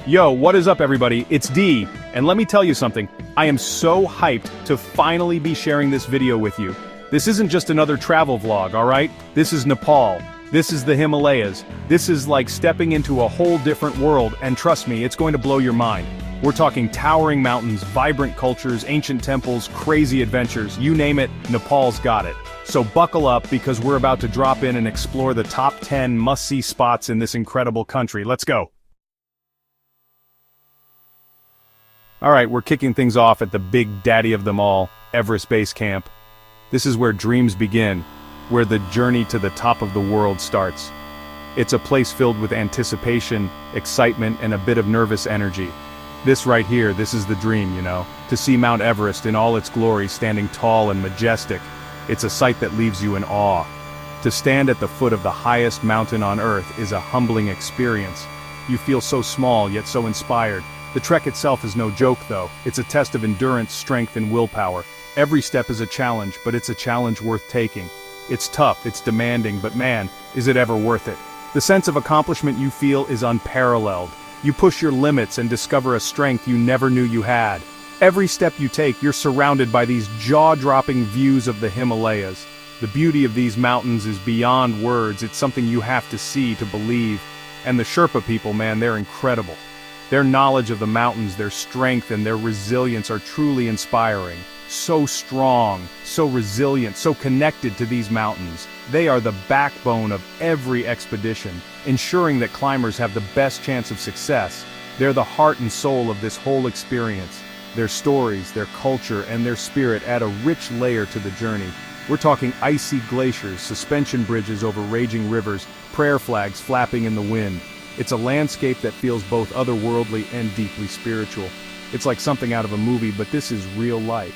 Yo, what is up everybody? It's D, and let me tell you something. I am so hyped to finally be sharing this video with you. This isn't just another travel vlog, alright? This is Nepal. This is the Himalayas. This is like stepping into a whole different world, and trust me, it's going to blow your mind. We're talking towering mountains, vibrant cultures, ancient temples, crazy adventures, you name it, Nepal's got it. So buckle up because we're about to drop in and explore the top 10 must-see spots in this incredible country. Let's go. Alright, we're kicking things off at the big daddy of them all, Everest Base Camp. This is where dreams begin, where the journey to the top of the world starts. It's a place filled with anticipation, excitement, and a bit of nervous energy. This right here, this is the dream, you know, to see Mount Everest in all its glory standing tall and majestic. It's a sight that leaves you in awe. To stand at the foot of the highest mountain on Earth is a humbling experience. You feel so small yet so inspired. The trek itself is no joke though. It's a test of endurance, strength, and willpower. Every step is a challenge, but it's a challenge worth taking. It's tough, it's demanding, but man, is it ever worth it. The sense of accomplishment you feel is unparalleled. You push your limits and discover a strength you never knew you had. Every step you take, you're surrounded by these jaw-dropping views of the Himalayas. The beauty of these mountains is beyond words. It's something you have to see to believe. And the Sherpa people, man, they're incredible. Their knowledge of the mountains, their strength, and their resilience are truly inspiring. So strong, so resilient, so connected to these mountains. They are the backbone of every expedition, ensuring that climbers have the best chance of success. They're the heart and soul of this whole experience. Their stories, their culture, and their spirit add a rich layer to the journey. We're talking icy glaciers, suspension bridges over raging rivers, prayer flags flapping in the wind. It's a landscape that feels both otherworldly and deeply spiritual. It's like something out of a movie, but this is real life.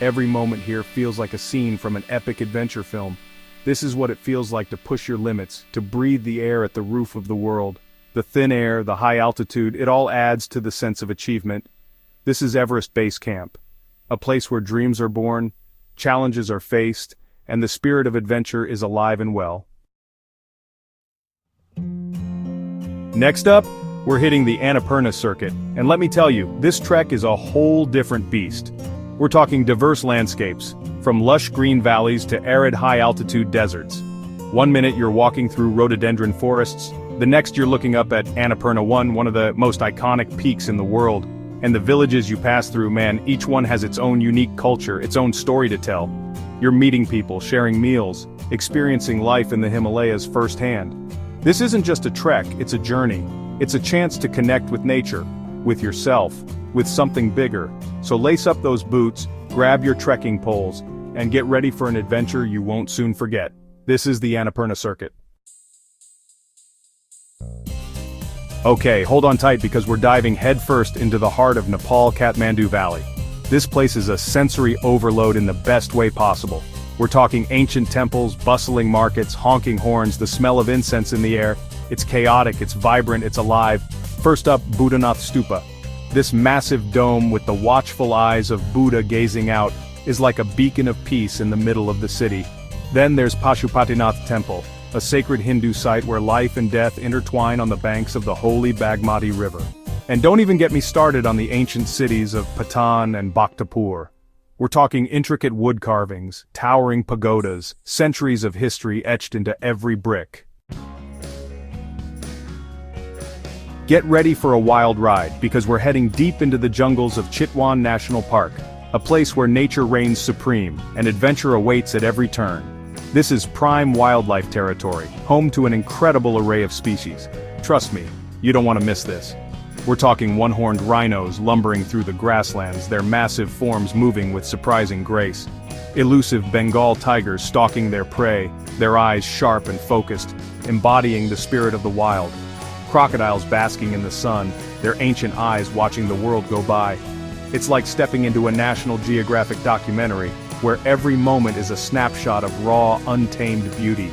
Every moment here feels like a scene from an epic adventure film. This is what it feels like to push your limits, to breathe the air at the roof of the world. The thin air, the high altitude, it all adds to the sense of achievement. This is Everest Base Camp, a place where dreams are born, challenges are faced, and the spirit of adventure is alive and well. Next up, we're hitting the Annapurna circuit, and let me tell you, this trek is a whole different beast. We're talking diverse landscapes, from lush green valleys to arid high-altitude deserts. One minute you're walking through rhododendron forests, the next you're looking up at Annapurna 1, one of the most iconic peaks in the world. And the villages you pass through, man, each one has its own unique culture, its own story to tell. You're meeting people, sharing meals, experiencing life in the Himalayas firsthand. This isn't just a trek, it's a journey. It's a chance to connect with nature, with yourself, with something bigger. So lace up those boots, grab your trekking poles, and get ready for an adventure you won't soon forget. This is the Annapurna circuit. Okay, hold on tight because we're diving headfirst into the heart of Nepal, Kathmandu Valley. This place is a sensory overload in the best way possible. We're talking ancient temples, bustling markets, honking horns, the smell of incense in the air. It's chaotic, it's vibrant, it's alive. First up, Buddhanath Stupa. This massive dome with the watchful eyes of Buddha gazing out is like a beacon of peace in the middle of the city. Then there's Pashupatinath Temple, a sacred Hindu site where life and death intertwine on the banks of the holy Bagmati River. And don't even get me started on the ancient cities of Patan and Bhaktapur. We're talking intricate wood carvings, towering pagodas, centuries of history etched into every brick. Get ready for a wild ride, because we're heading deep into the jungles of Chitwan National Park, a place where nature reigns supreme, and adventure awaits at every turn. This is prime wildlife territory, home to an incredible array of species. Trust me, you don't want to miss this. We're talking one-horned rhinos lumbering through the grasslands, their massive forms moving with surprising grace. Elusive Bengal tigers stalking their prey, their eyes sharp and focused, embodying the spirit of the wild. Crocodiles basking in the sun, their ancient eyes watching the world go by. It's like stepping into a National Geographic documentary, where every moment is a snapshot of raw, untamed beauty.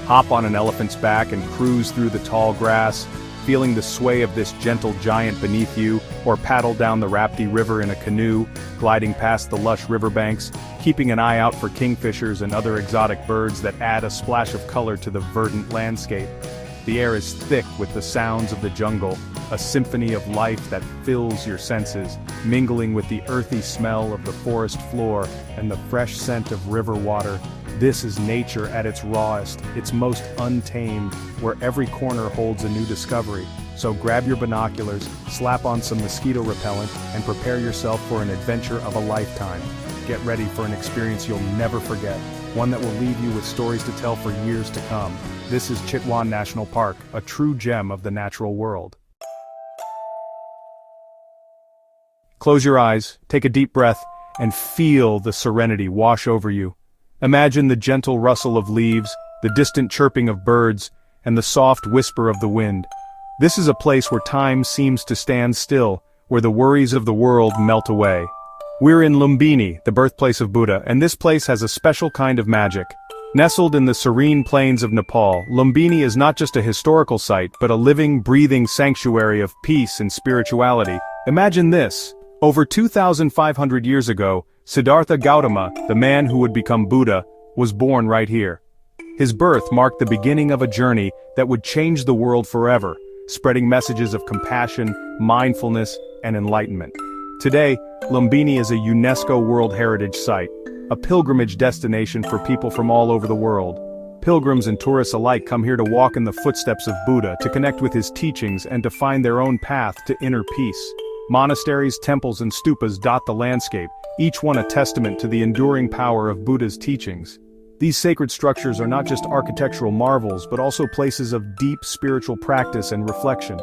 Hop on an elephant's back and cruise through the tall grass, feeling the sway of this gentle giant beneath you, or paddle down the Rapti River in a canoe, gliding past the lush riverbanks, keeping an eye out for kingfishers and other exotic birds that add a splash of color to the verdant landscape. The air is thick with the sounds of the jungle, a symphony of life that fills your senses, mingling with the earthy smell of the forest floor and the fresh scent of river water. This is nature at its rawest, its most untamed, where every corner holds a new discovery. So grab your binoculars, slap on some mosquito repellent, and prepare yourself for an adventure of a lifetime. Get ready for an experience you'll never forget, one that will leave you with stories to tell for years to come. This is Chitwan National Park, a true gem of the natural world. Close your eyes, take a deep breath, and feel the serenity wash over you. Imagine the gentle rustle of leaves, the distant chirping of birds, and the soft whisper of the wind. This is a place where time seems to stand still, where the worries of the world melt away. We're in Lumbini, the birthplace of Buddha, and this place has a special kind of magic. Nestled in the serene plains of Nepal, Lumbini is not just a historical site, but a living, breathing sanctuary of peace and spirituality. Imagine this. Over 2,500 years ago, Siddhartha Gautama, the man who would become Buddha, was born right here. His birth marked the beginning of a journey that would change the world forever, spreading messages of compassion, mindfulness, and enlightenment. Today, Lumbini is a UNESCO World Heritage Site, a pilgrimage destination for people from all over the world. Pilgrims and tourists alike come here to walk in the footsteps of Buddha, to connect with his teachings and to find their own path to inner peace. Monasteries, temples, and stupas dot the landscape, each one a testament to the enduring power of Buddha's teachings. These sacred structures are not just architectural marvels, but also places of deep spiritual practice and reflection.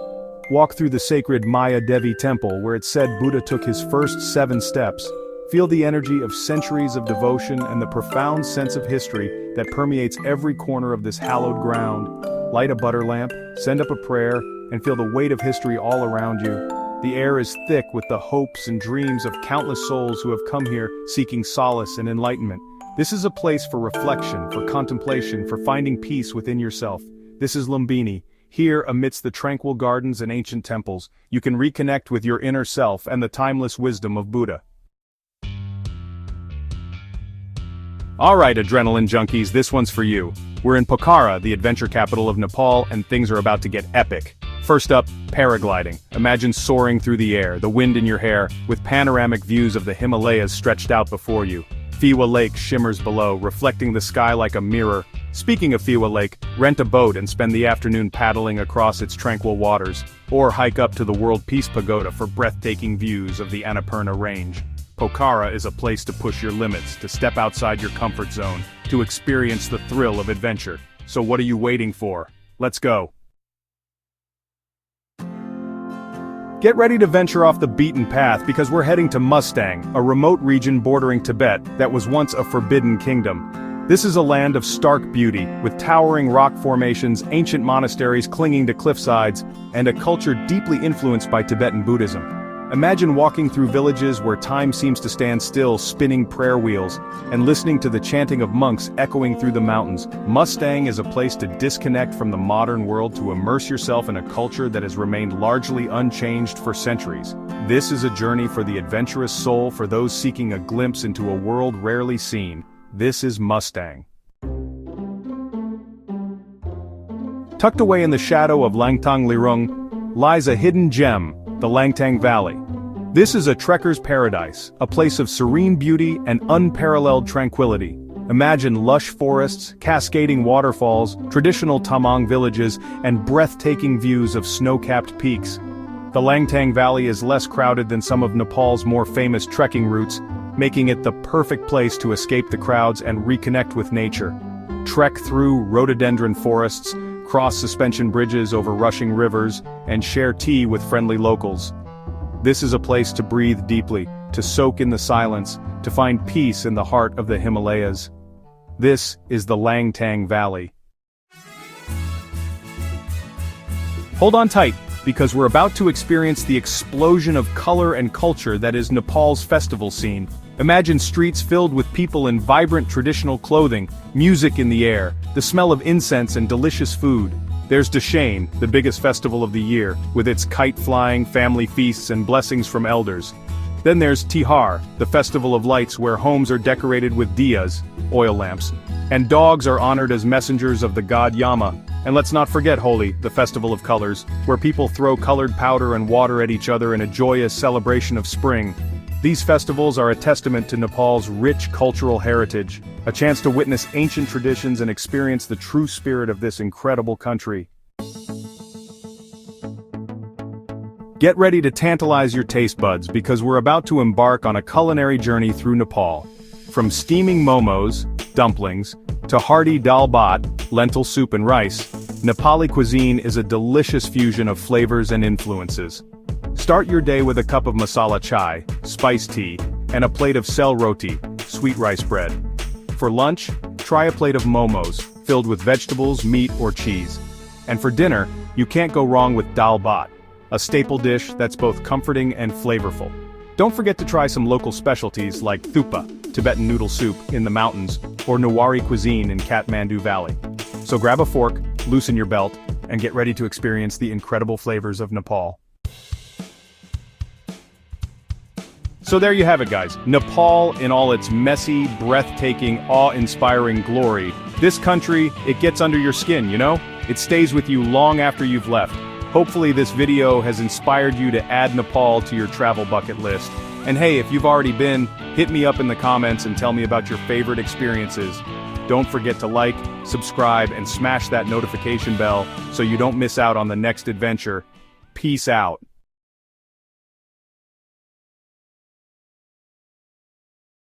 Walk through the sacred Maya Devi temple, where it's said Buddha took his first 7 steps. Feel the energy of centuries of devotion and the profound sense of history that permeates every corner of this hallowed ground. Light a butter lamp, send up a prayer, and feel the weight of history all around you. The air is thick with the hopes and dreams of countless souls who have come here seeking solace and enlightenment. This is a place for reflection, for contemplation, for finding peace within yourself. This is Lumbini. Here, amidst the tranquil gardens and ancient temples, you can reconnect with your inner self and the timeless wisdom of Buddha. Alright, adrenaline junkies, this one's for you. We're in Pokhara, the adventure capital of Nepal, and things are about to get epic. First up, paragliding. Imagine soaring through the air, the wind in your hair, with panoramic views of the Himalayas stretched out before you. Fiwa Lake shimmers below, reflecting the sky like a mirror. Speaking of Fiwa Lake, rent a boat and spend the afternoon paddling across its tranquil waters, or hike up to the World Peace Pagoda for breathtaking views of the Annapurna Range. Pokhara is a place to push your limits, to step outside your comfort zone, to experience the thrill of adventure. So what are you waiting for? Let's go. Get ready to venture off the beaten path because we're heading to Mustang, a remote region bordering Tibet that was once a forbidden kingdom. This is a land of stark beauty, with towering rock formations, ancient monasteries clinging to cliffsides, and a culture deeply influenced by Tibetan Buddhism. Imagine walking through villages where time seems to stand still, spinning prayer wheels, and listening to the chanting of monks echoing through the mountains. Mustang is a place to disconnect from the modern world, to immerse yourself in a culture that has remained largely unchanged for centuries. This is a journey for the adventurous soul, for those seeking a glimpse into a world rarely seen. This is Mustang. Tucked away in the shadow of Langtang Lirung lies a hidden gem, the Langtang Valley. This is a trekker's paradise, a place of serene beauty and unparalleled tranquility. Imagine lush forests, cascading waterfalls, traditional Tamang villages, and breathtaking views of snow-capped peaks. The Langtang Valley is less crowded than some of Nepal's more famous trekking routes, making it the perfect place to escape the crowds and reconnect with nature. Trek through rhododendron forests, cross suspension bridges over rushing rivers, and share tea with friendly locals. This is a place to breathe deeply, to soak in the silence, to find peace in the heart of the Himalayas. This is the Langtang Valley. Hold on tight, because we're about to experience the explosion of color and culture that is Nepal's festival scene. Imagine streets filled with people in vibrant traditional clothing, music in the air, the smell of incense and delicious food. There's Dashain, the biggest festival of the year, with its kite-flying, family feasts and blessings from elders. Then there's Tihar, the festival of lights where homes are decorated with diyas, oil lamps, and dogs are honored as messengers of the god Yama, And let's not forget Holi, the festival of colors, where people throw colored powder and water at each other in a joyous celebration of spring. These festivals are a testament to Nepal's rich cultural heritage, a chance to witness ancient traditions and experience the true spirit of this incredible country. Get ready to tantalize your taste buds because we're about to embark on a culinary journey through Nepal. From steaming momos, dumplings, to hearty dal bhat, lentil soup and rice, Nepali cuisine is a delicious fusion of flavors and influences. Start your day with a cup of masala chai, spice tea, and a plate of sel roti, sweet rice bread. For lunch, try a plate of momos, filled with vegetables, meat, or cheese. And for dinner, you can't go wrong with dal bhat, a staple dish that's both comforting and flavorful. Don't forget to try some local specialties like thupa, Tibetan noodle soup, in the mountains, or Newari cuisine in Kathmandu Valley. So grab a fork, loosen your belt, and get ready to experience the incredible flavors of Nepal. So there you have it, guys. Nepal in all its messy, breathtaking, awe-inspiring glory. This country, it gets under your skin, you know? It stays with you long after you've left. Hopefully this video has inspired you to add Nepal to your travel bucket list. And hey, if you've already been, hit me up in the comments and tell me about your favorite experiences. Don't forget to like, subscribe, and smash that notification bell so you don't miss out on the next adventure. Peace out.